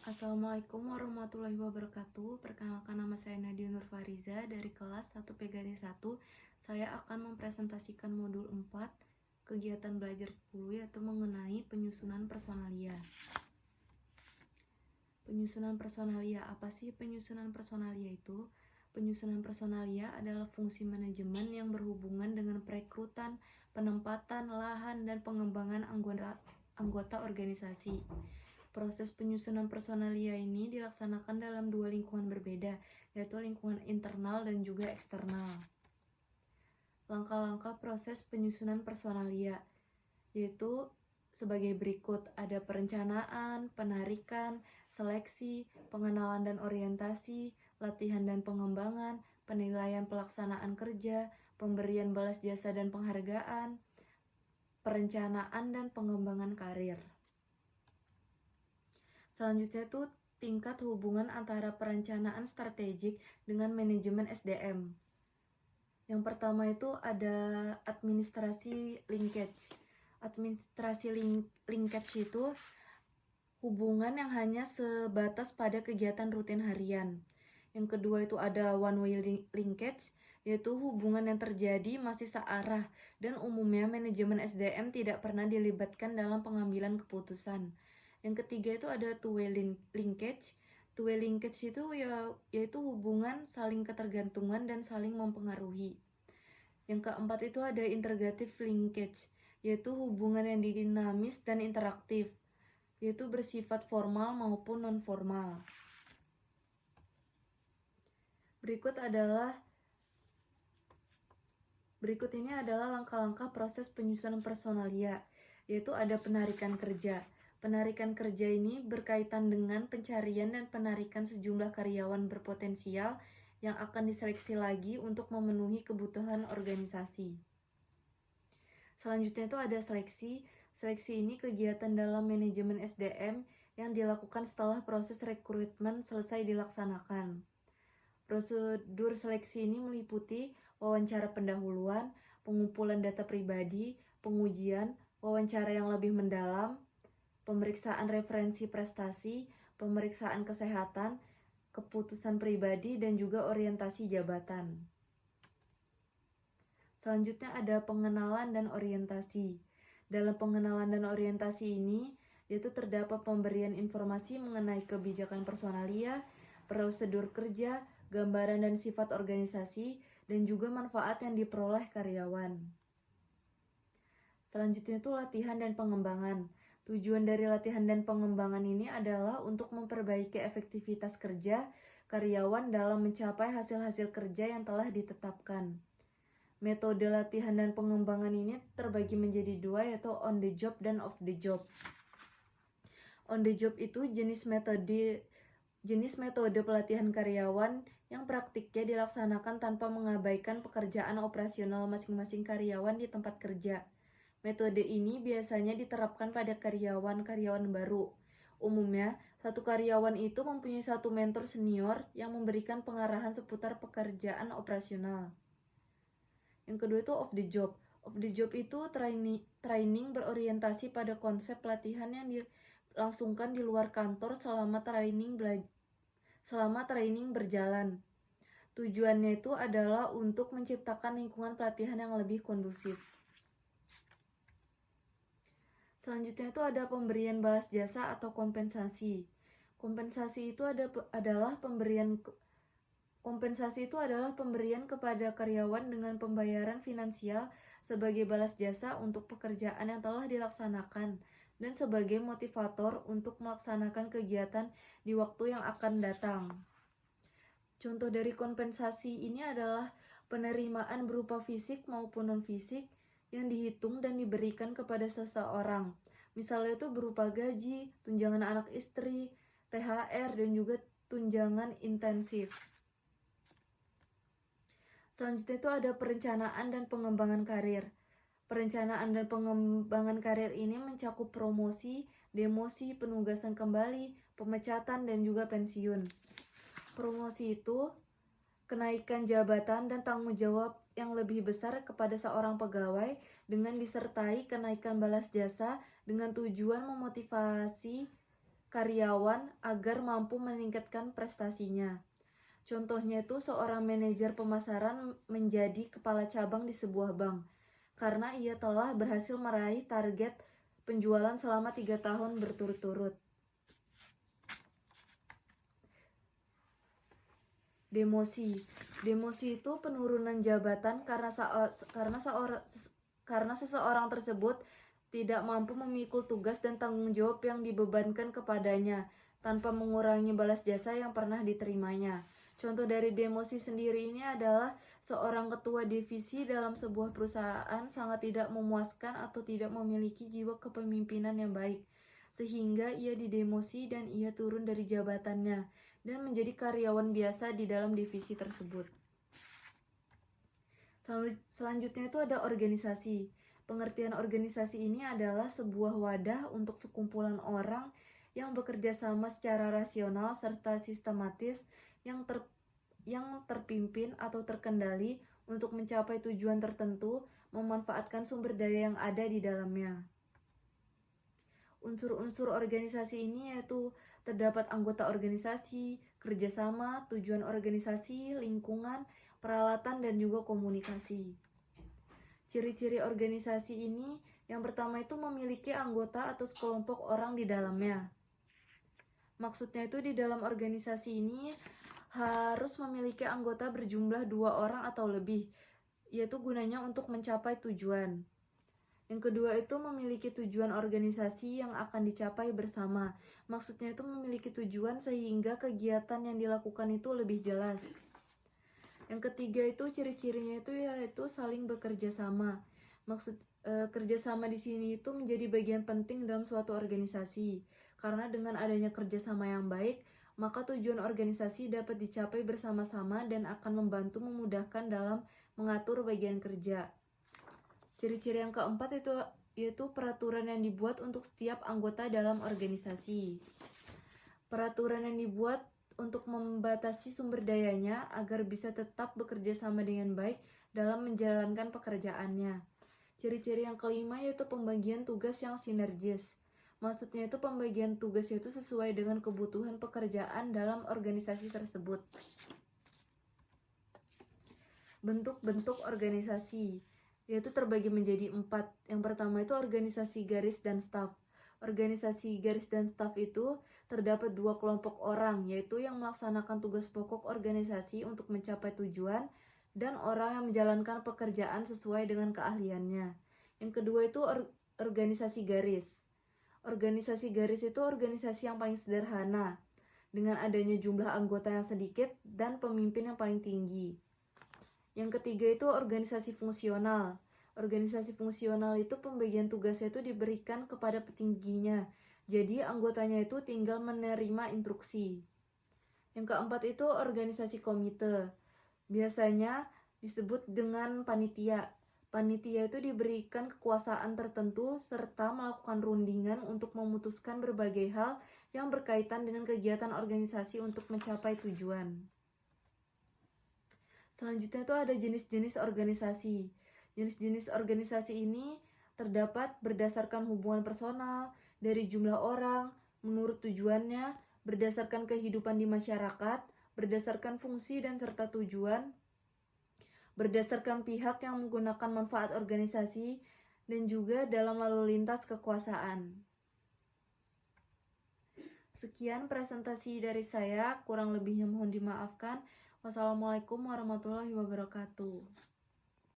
Assalamualaikum warahmatullahi wabarakatuh. Perkenalkan, nama saya Nadia Nur Fariza dari kelas 1 PGD 1. Saya akan mempresentasikan modul 4 kegiatan belajar 10, yaitu mengenai penyusunan personalia. Penyusunan personalia, apa sih penyusunan personalia itu? Penyusunan personalia adalah fungsi manajemen yang berhubungan dengan perekrutan, penempatan, lahan, dan pengembangan anggota organisasi. Proses penyusunan personalia ini dilaksanakan dalam dua lingkungan berbeda, yaitu lingkungan internal dan juga eksternal. Langkah-langkah proses penyusunan personalia yaitu sebagai berikut: ada perencanaan, penarikan, seleksi, pengenalan dan orientasi, latihan dan pengembangan, penilaian pelaksanaan kerja, pemberian balas jasa dan penghargaan, perencanaan dan pengembangan karir. Selanjutnya itu tingkat hubungan antara perencanaan strategik dengan manajemen SDM. Yang pertama itu ada administrasi linkage. Administrasi linkage itu hubungan yang hanya sebatas pada kegiatan rutin harian. Yang kedua itu ada one way linkage, yaitu hubungan yang terjadi masih searah dan umumnya manajemen SDM tidak pernah dilibatkan dalam pengambilan keputusan. Yang ketiga itu ada two-way linkage. Two-way linkage itu yaitu hubungan saling ketergantungan dan saling mempengaruhi. Yang keempat itu ada integrative linkage, yaitu hubungan yang dinamis dan interaktif, yaitu bersifat formal maupun non-formal. Berikut ini adalah langkah-langkah proses penyusunan personalia, yaitu ada penarikan kerja. Penarikan kerja ini berkaitan dengan pencarian dan penarikan sejumlah karyawan berpotensial yang akan diseleksi lagi untuk memenuhi kebutuhan organisasi. Selanjutnya itu ada seleksi. Seleksi ini kegiatan dalam manajemen SDM yang dilakukan setelah proses rekrutmen selesai dilaksanakan. Prosedur seleksi ini meliputi wawancara pendahuluan, pengumpulan data pribadi, pengujian, wawancara yang lebih mendalam, pemeriksaan referensi prestasi, pemeriksaan kesehatan, keputusan pribadi, dan juga orientasi jabatan. Selanjutnya ada pengenalan dan orientasi. Dalam pengenalan dan orientasi ini, yaitu terdapat pemberian informasi mengenai kebijakan personalia, prosedur kerja, gambaran dan sifat organisasi, dan juga manfaat yang diperoleh karyawan. Selanjutnya itu latihan dan pengembangan. Tujuan dari latihan dan pengembangan ini adalah untuk memperbaiki efektivitas kerja karyawan dalam mencapai hasil-hasil kerja yang telah ditetapkan. Metode latihan dan pengembangan ini terbagi menjadi dua, yaitu on the job dan off the job. On the job itu jenis metode pelatihan karyawan yang praktiknya dilaksanakan tanpa mengabaikan pekerjaan operasional masing-masing karyawan di tempat kerja. Metode ini biasanya diterapkan pada karyawan-karyawan baru. Umumnya, satu karyawan itu mempunyai satu mentor senior yang memberikan pengarahan seputar pekerjaan operasional. Yang kedua itu off the job. Off the job itu training berorientasi pada konsep pelatihan yang dilangsungkan di luar kantor selama training berjalan. Tujuannya itu adalah untuk menciptakan lingkungan pelatihan yang lebih kondusif. Selanjutnya itu ada pemberian balas jasa atau kompensasi. Kompensasi itu adalah pemberian kepada karyawan dengan pembayaran finansial sebagai balas jasa untuk pekerjaan yang telah dilaksanakan dan sebagai motivator untuk melaksanakan kegiatan di waktu yang akan datang. Contoh dari kompensasi ini adalah penerimaan berupa fisik maupun non-fisik yang dihitung dan diberikan kepada seseorang. Misalnya itu berupa gaji, tunjangan anak istri, THR, dan juga tunjangan intensif. Selanjutnya itu ada perencanaan dan pengembangan karir. Perencanaan dan pengembangan karir ini mencakup promosi, demosi, penugasan kembali, pemecatan, dan juga pensiun. Promosi itu kenaikan jabatan dan tanggung jawab yang lebih besar kepada seorang pegawai dengan disertai kenaikan balas jasa dengan tujuan memotivasi karyawan agar mampu meningkatkan prestasinya. Contohnya itu seorang manajer pemasaran menjadi kepala cabang di sebuah bank karena ia telah berhasil meraih target penjualan selama 3 tahun berturut-turut. Demosi. Demosi itu penurunan jabatan karena seseorang tersebut tidak mampu memikul tugas dan tanggung jawab yang dibebankan kepadanya tanpa mengurangi balas jasa yang pernah diterimanya. Contoh dari demosi sendiri ini adalah seorang ketua divisi dalam sebuah perusahaan sangat tidak memuaskan atau tidak memiliki jiwa kepemimpinan yang baik, sehingga ia didemosi dan ia turun dari jabatannya dan menjadi karyawan biasa di dalam divisi tersebut. Selanjutnya itu ada organisasi. Pengertian organisasi ini adalah sebuah wadah untuk sekumpulan orang yang bekerja sama secara rasional serta sistematis yang terpimpin atau terkendali untuk mencapai tujuan tertentu, memanfaatkan sumber daya yang ada di dalamnya. Unsur-unsur organisasi ini yaitu terdapat anggota organisasi, kerjasama, tujuan organisasi, lingkungan, peralatan, dan juga komunikasi. Ciri-ciri organisasi ini yang pertama itu memiliki anggota atau sekelompok orang di dalamnya. Maksudnya itu di dalam organisasi ini harus memiliki anggota berjumlah 2 orang atau lebih, yaitu gunanya untuk mencapai tujuan. Yang kedua itu memiliki tujuan organisasi yang akan dicapai bersama. Maksudnya itu memiliki tujuan sehingga kegiatan yang dilakukan itu lebih jelas. Yang ketiga itu ciri-cirinya itu yaitu saling bekerja sama. Kerjasama di sini itu menjadi bagian penting dalam suatu organisasi. Karena dengan adanya kerjasama yang baik, maka tujuan organisasi dapat dicapai bersama-sama dan akan membantu memudahkan dalam mengatur bagian kerja. Ciri-ciri yang keempat itu yaitu peraturan yang dibuat untuk setiap anggota dalam organisasi. Peraturan yang dibuat untuk membatasi sumber dayanya agar bisa tetap bekerja sama dengan baik dalam menjalankan pekerjaannya. Ciri-ciri yang kelima yaitu pembagian tugas yang sinergis. Maksudnya itu pembagian tugas itu sesuai dengan kebutuhan pekerjaan dalam organisasi tersebut. Bentuk-bentuk organisasi yaitu terbagi menjadi 4. Yang pertama itu organisasi garis dan staf. Organisasi garis dan staf itu terdapat 2 kelompok orang, yaitu yang melaksanakan tugas pokok organisasi untuk mencapai tujuan dan orang yang menjalankan pekerjaan sesuai dengan keahliannya. Yang kedua itu organisasi garis. Organisasi garis itu organisasi yang paling sederhana, dengan adanya jumlah anggota yang sedikit dan pemimpin yang paling tinggi. Yang ketiga itu organisasi fungsional. Organisasi fungsional itu pembagian tugasnya itu diberikan kepada petingginya, jadi anggotanya itu tinggal menerima instruksi. Yang keempat itu organisasi komite. Biasanya disebut dengan panitia. Panitia itu diberikan kekuasaan tertentu serta melakukan rundingan untuk memutuskan berbagai hal yang berkaitan dengan kegiatan organisasi untuk mencapai tujuan. Selanjutnya itu ada jenis-jenis organisasi. Jenis-jenis organisasi ini terdapat berdasarkan hubungan personal, dari jumlah orang, menurut tujuannya, berdasarkan kehidupan di masyarakat, berdasarkan fungsi dan serta tujuan, berdasarkan pihak yang menggunakan manfaat organisasi, dan juga dalam lalu lintas kekuasaan. Sekian presentasi dari saya, kurang lebihnya mohon dimaafkan. Wassalamualaikum warahmatullahi wabarakatuh.